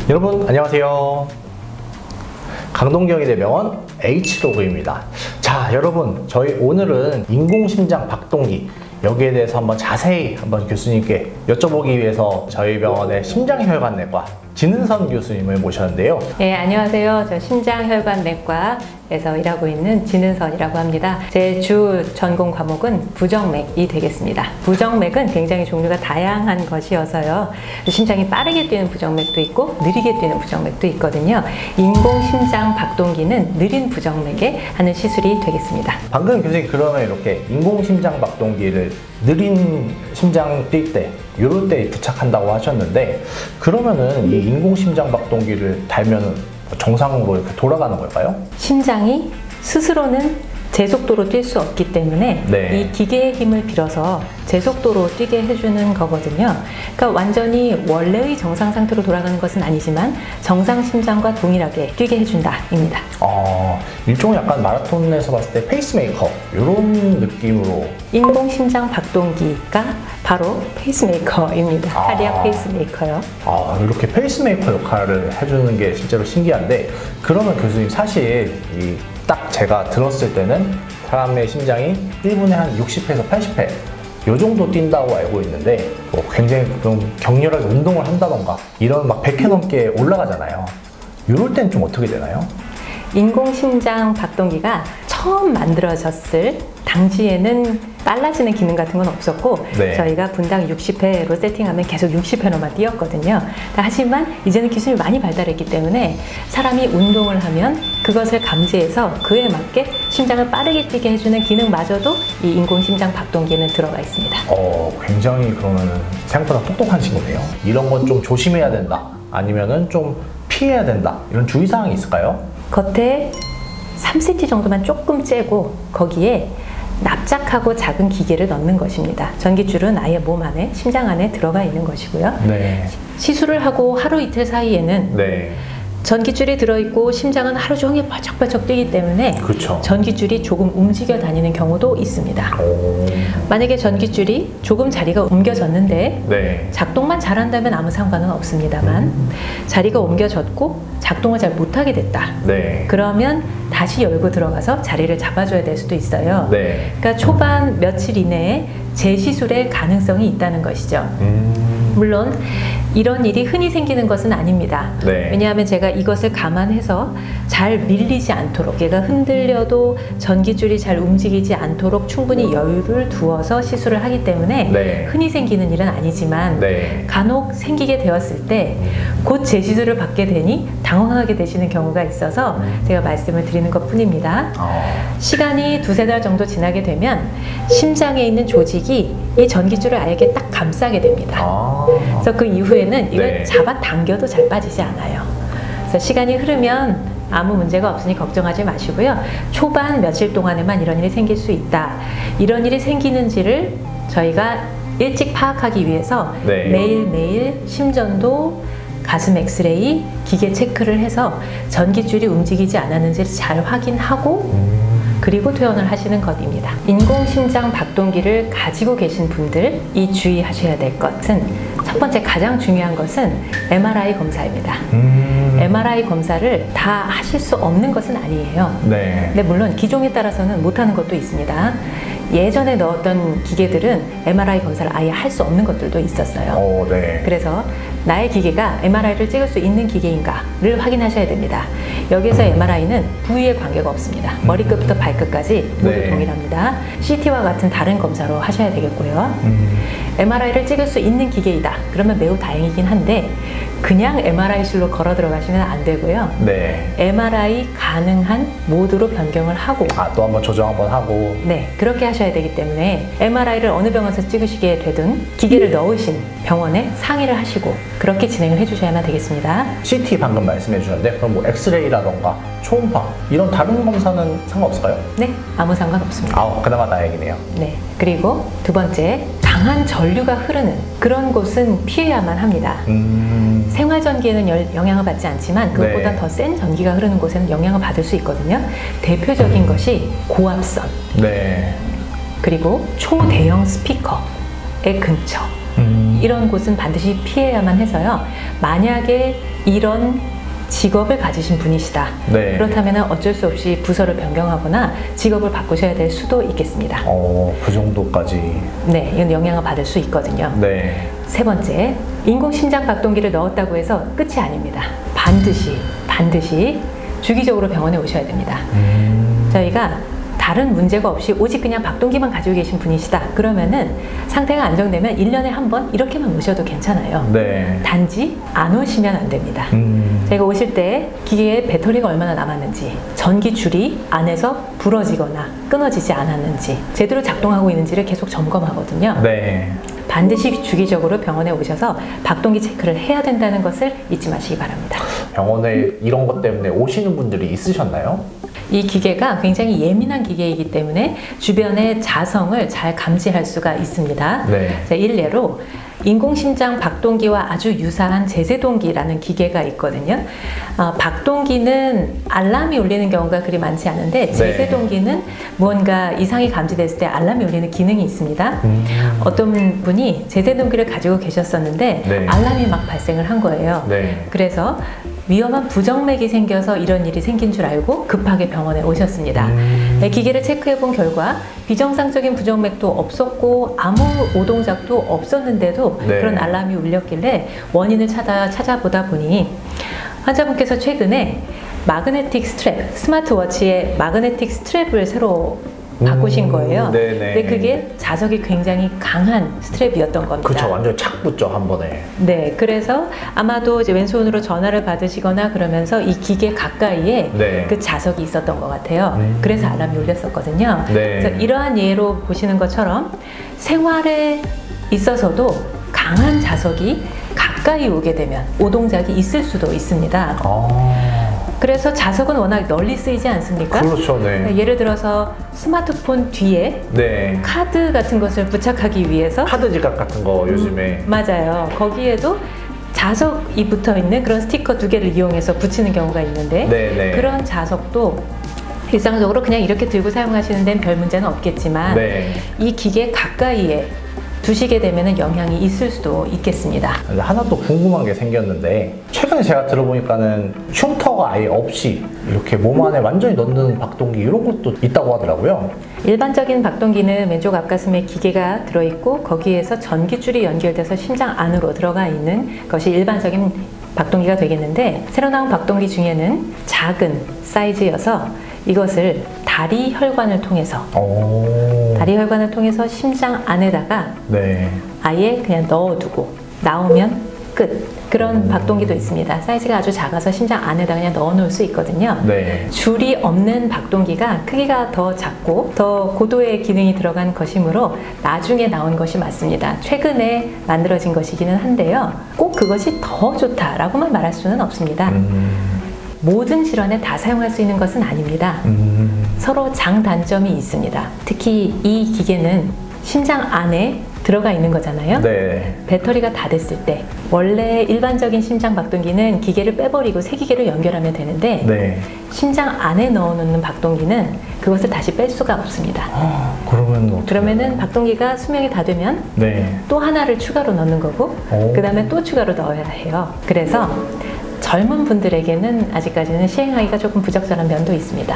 여러분 안녕하세요. 강동경희대병원 H로그입니다. 자, 여러분 저희 오늘은 인공심장 박동기 여기에 대해서 한번 자세히 교수님께 여쭤보기 위해서 저희 병원의 심장혈관내과 진은선 교수님을 모셨는데요. 네, 안녕하세요. 저 심장혈관내과에서 일하고 있는 진은선이라고 합니다. 제 주 전공 과목은 부정맥이 되겠습니다. 부정맥은 굉장히 종류가 다양한 것이어서요. 심장이 빠르게 뛰는 부정맥도 있고 느리게 뛰는 부정맥도 있거든요. 인공심장 박동기는 느린 부정맥에 하는 시술이 되겠습니다. 방금 교수님 그러면 이렇게 인공심장 박동기를 느린 심장 뛸 때 이럴 때 부착한다고 하셨는데, 그러면은 이 인공심장 박동기를 달면은 정상으로 이렇게 돌아가는 걸까요? 심장이 스스로는 제속도로 뛸 수 없기 때문에 네. 이 기계의 힘을 빌어서 제속도로 뛰게 해주는 거거든요. 그러니까 완전히 원래의 정상 상태로 돌아가는 것은 아니지만 정상 심장과 동일하게 뛰게 해준다입니다. 일종의 약간 마라톤에서 봤을 때 페이스메이커 이런 느낌으로. 인공심장 박동기가 바로 페이스메이커입니다. 카디악 페이스메이커요. 이렇게 페이스메이커 역할을 해주는 게 실제로 신기한데, 그러면 교수님 사실 딱 제가 들었을 때는 사람의 심장이 1분에 한 60회에서 80회 요 정도 뛴다고 알고 있는데, 굉장히 좀 격렬하게 운동을 한다던가 이런 막 100회 넘게 올라가잖아요. 이럴 땐 좀 어떻게 되나요? 인공심장 박동기가 처음 만들어졌을 당시에는 빨라지는 기능 같은 건 없었고, 네. 저희가 분당 60회로 세팅하면 계속 60회로만 뛰었거든요. 하지만 이제는 기술이 많이 발달했기 때문에 사람이 운동을 하면 그것을 감지해서 그에 맞게 심장을 빠르게 뛰게 해주는 기능마저도 이 인공심장 박동기는 들어가 있습니다. 굉장히 그러면 생각보다 똑똑한 친구네요. 이런 건 좀 조심해야 된다, 아니면은 좀 피해야 된다, 이런 주의사항이 있을까요? 겉에 3cm 정도만 조금 째고 거기에 납작하고 작은 기계를 넣는 것입니다. 전기줄은 아예 몸 안에, 심장 안에 들어가 있는 것이고요. 네. 시술을 하고 하루 이틀 사이에는 네. 전기줄이 들어있고 심장은 하루 종일 바짝바짝 뛰기 때문에 그렇죠. 전기줄이 조금 움직여 다니는 경우도 있습니다. 만약에 전기줄이 조금 자리가 옮겨졌는데 네. 작동만 잘한다면 아무 상관은 없습니다만 자리가 옮겨졌고 작동을 잘 못하게 됐다. 네. 그러면 다시 열고 들어가서 자리를 잡아줘야 될 수도 있어요. 네. 그러니까 초반 며칠 이내에 재시술의 가능성이 있다는 것이죠. 물론 이런 일이 흔히 생기는 것은 아닙니다. 네. 왜냐하면 제가 이것을 감안해서 잘 밀리지 않도록, 얘가 흔들려도 전기줄이 잘 움직이지 않도록 충분히 여유를 두어서 시술을 하기 때문에 네. 흔히 생기는 일은 아니지만 네. 간혹 생기게 되었을 때 곧 재시술을 받게 되니 당황하게 되시는 경우가 있어서 제가 말씀을 드리는 것 뿐입니다. 시간이 두세 달 정도 지나게 되면 심장에 있는 조직이 이 전기줄을 아예 딱 감싸게 됩니다. 그래서 그 이후에는 이걸 네. 잡아당겨도 잘 빠지지 않아요. 그래서 시간이 흐르면 아무 문제가 없으니 걱정하지 마시고요. 초반 며칠 동안에만 이런 일이 생길 수 있다. 이런 일이 생기는지를 저희가 일찍 파악하기 위해서 네. 매일매일 심전도, 가슴 엑스레이, 기계 체크를 해서 전기줄이 움직이지 않았는지를 잘 확인하고 그리고 퇴원을 하시는 것입니다. 인공심장 박동기를 가지고 계신 분들이 주의하셔야 될 것은, 첫 번째 가장 중요한 것은 MRI 검사입니다. MRI 검사를 다 하실 수 없는 것은 아니에요. 네. 근데 물론 기종에 따라서는 못하는 것도 있습니다. 예전에 넣었던 기계들은 MRI 검사를 아예 할 수 없는 것들도 있었어요. 네. 그래서 나의 기계가 MRI를 찍을 수 있는 기계인가를 확인하셔야 됩니다. 여기서 MRI는 부위에 관계가 없습니다. 머리끝부터 발끝까지 모두 네. 동일합니다. CT와 같은 다른 검사로 하셔야 되겠고요. MRI를 찍을 수 있는 기계이다. 그러면 매우 다행이긴 한데 그냥 MRI실로 걸어 들어가시면 안 되고요. 네. MRI 가능한 모드로 변경을 하고 또 한번 조정 한번 하고. 네, 그렇게 하셔야 되기 때문에 MRI를 어느 병원에서 찍으시게 되든 기계를 넣으신 병원에 상의를 하시고 그렇게 진행을 해주셔야만 되겠습니다. CT 방금 말씀해 주셨는데, 그럼 뭐 엑스레이라던가 초음파 이런 다른 검사는 상관없을까요? 네, 아무 상관없습니다. 그나마 다행이네요. 네, 그리고 두 번째, 강한 전류가 흐르는 그런 곳은 피해야만 합니다. 생활전기에는 영향을 받지 않지만 그것보다 네. 더 센 전기가 흐르는 곳에는 영향을 받을 수 있거든요. 대표적인 것이 고압선, 네. 그리고 초대형 스피커의 근처, 이런 곳은 반드시 피해야만 해서요. 만약에 이런 직업을 가지신 분이시다. 네. 그렇다면 어쩔 수 없이 부서를 변경하거나 직업을 바꾸셔야 될 수도 있겠습니다. 그 정도까지. 네, 이건 영향을 받을 수 있거든요. 네. 세 번째, 인공심장 박동기를 넣었다고 해서 끝이 아닙니다. 반드시 주기적으로 병원에 오셔야 됩니다. 저희가 다른 문제가 없이 오직 그냥 박동기만 가지고 계신 분이시다. 그러면은 상태가 안정되면 1년에 한 번 이렇게만 오셔도 괜찮아요. 네. 단지 안 오시면 안 됩니다. 저희가 오실 때 기계에 배터리가 얼마나 남았는지, 전기줄이 안에서 부러지거나 끊어지지 않았는지, 제대로 작동하고 있는지를 계속 점검하거든요. 네. 반드시 주기적으로 병원에 오셔서 박동기 체크를 해야 된다는 것을 잊지 마시기 바랍니다. 병원에 이런 것 때문에 오시는 분들이 있으셨나요? 이 기계가 굉장히 예민한 기계이기 때문에 주변의 자성을 잘 감지할 수가 있습니다. 네. 자, 일례로 인공심장 박동기와 아주 유사한 제세동기라는 기계가 있거든요. 박동기는 알람이 울리는 경우가 그리 많지 않은데 제세동기는 무언가 이상이 감지됐을 때 알람이 울리는 기능이 있습니다. 어떤 분이 제세동기를 가지고 계셨었는데 네. 알람이 막 발생을 한 거예요. 네. 그래서 위험한 부정맥이 생겨서 이런 일이 생긴 줄 알고 급하게 병원에 오셨습니다. 기계를 체크해 본 결과 비정상적인 부정맥도 없었고 아무 오동작도 없었는데도 네. 그런 알람이 울렸길래 원인을 찾아보다 보니 환자분께서 최근에 마그네틱 스트랩, 스마트워치에 마그네틱 스트랩을 새로 바꾸신 거예요. 네네. 근데 그게 자석이 굉장히 강한 스트랩이었던 겁니다. 그쵸, 완전 착 붙죠, 한 번에. 네, 그래서 아마도 이제 왼손으로 전화를 받으시거나 그러면서 이 기계 가까이에 네. 그 자석이 있었던 것 같아요. 그래서 알람이 울렸었거든요. 네. 그래서 이러한 예로 보시는 것처럼 생활에 있어서도 강한 자석이 가까이 오게 되면 오동작이 있을 수도 있습니다. 그래서 자석은 워낙 널리 쓰이지 않습니까? 그렇죠, 네. 예를 들어서 스마트폰 뒤에 네. 카드 같은 것을 부착하기 위해서 카드 지갑 같은 거 요즘에. 맞아요. 거기에도 자석이 붙어 있는 그런 스티커 2개를 이용해서 붙이는 경우가 있는데 네네. 그런 자석도 일상적으로 그냥 이렇게 들고 사용하시는 데는 별 문제는 없겠지만 네. 이 기계 가까이에 두시게 되면 영향이 있을 수도 있겠습니다. 하나 또 궁금한 게 생겼는데 최근에 제가 들어보니까는 흉터가 아예 없이 이렇게 몸 안에 완전히 넣는 박동기 이런 것도 있다고 하더라고요. 일반적인 박동기는 왼쪽 앞가슴에 기계가 들어있고 거기에서 전기줄이 연결돼서 심장 안으로 들어가 있는 것이 일반적인 박동기가 되겠는데 새로 나온 박동기 중에는 작은 사이즈여서 이것을 다리 혈관을 통해서 심장 안에다가 네. 아예 그냥 넣어두고 나오면 끝. 그런 박동기도 있습니다. 사이즈가 아주 작아서 심장 안에다 그냥 넣어 놓을 수 있거든요. 네. 줄이 없는 박동기가 크기가 더 작고 더 고도의 기능이 들어간 것이므로 나중에 나온 것이 맞습니다. 최근에 만들어진 것이기는 한데요. 꼭 그것이 더 좋다라고만 말할 수는 없습니다. 모든 질환에 다 사용할 수 있는 것은 아닙니다. 서로 장단점이 있습니다. 특히 이 기계는 심장 안에 들어가 있는 거잖아요. 네. 배터리가 다 됐을 때 원래 일반적인 심장 박동기는 기계를 빼버리고 새 기계로 연결하면 되는데 네. 심장 안에 넣어놓는 박동기는 그것을 다시 뺄 수가 없습니다. 그러면은 박동기가 수명이 다 되면 네. 또 하나를 추가로 넣는 거고 그 다음에 또 추가로 넣어야 해요. 그래서 젊은 분들에게는 아직까지는 시행하기가 조금 부적절한 면도 있습니다.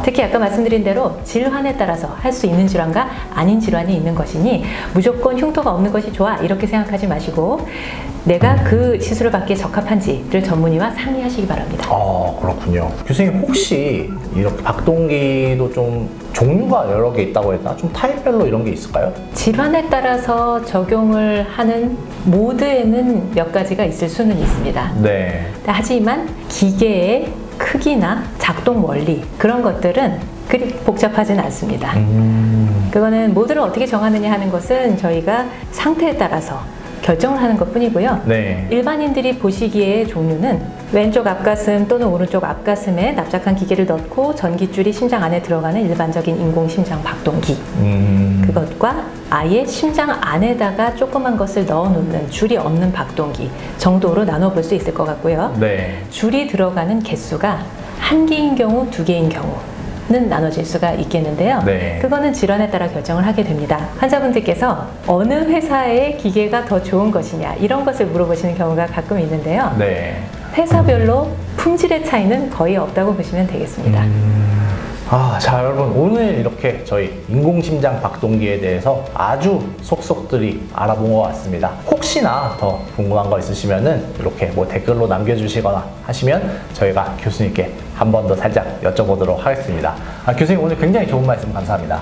특히 아까 말씀드린 대로 질환에 따라서 할 수 있는 질환과 아닌 질환이 있는 것이니 무조건 흉터가 없는 것이 좋아 이렇게 생각하지 마시고 내가 그 시술을 받기에 적합한지를 전문의와 상의하시기 바랍니다. 그렇군요. 교수님 혹시 이렇게 박동기도 좀 종류가 여러 개 있다고 했나? 좀 타입별로 이런 게 있을까요? 질환에 따라서 적용을 하는 모드에는 몇 가지가 있을 수는 있습니다. 네. 하지만 기계의 크기나 작동 원리 그런 것들은 그리 복잡하진 않습니다. 그거는 모드를 어떻게 정하느냐 하는 것은 저희가 상태에 따라서 결정을 하는 것 뿐이고요. 네. 일반인들이 보시기에 종류는 왼쪽 앞가슴 또는 오른쪽 앞가슴에 납작한 기계를 넣고 전기줄이 심장 안에 들어가는 일반적인 인공심장 박동기 그것과 아예 심장 안에다가 조그만 것을 넣어놓는 줄이 없는 박동기 정도로 나눠볼 수 있을 것 같고요. 네. 줄이 들어가는 개수가 한 개인 경우, 두 개인 경우 나눠질 수가 있겠는데요. 네. 그거는 질환에 따라 결정을 하게 됩니다. 환자분들께서 어느 회사의 기계가 더 좋은 것이냐 이런 것을 물어보시는 경우가 가끔 있는데요. 네. 회사별로 품질의 차이는 거의 없다고 보시면 되겠습니다. 자, 여러분, 오늘 이렇게 저희 인공심장 박동기에 대해서 아주 속속들이 알아본 것 같습니다. 혹시나 더 궁금한 거 있으시면은 이렇게 뭐 댓글로 남겨주시거나 하시면 저희가 교수님께 한 번 더 살짝 여쭤보도록 하겠습니다. 교수님, 오늘 굉장히 좋은 말씀 감사합니다.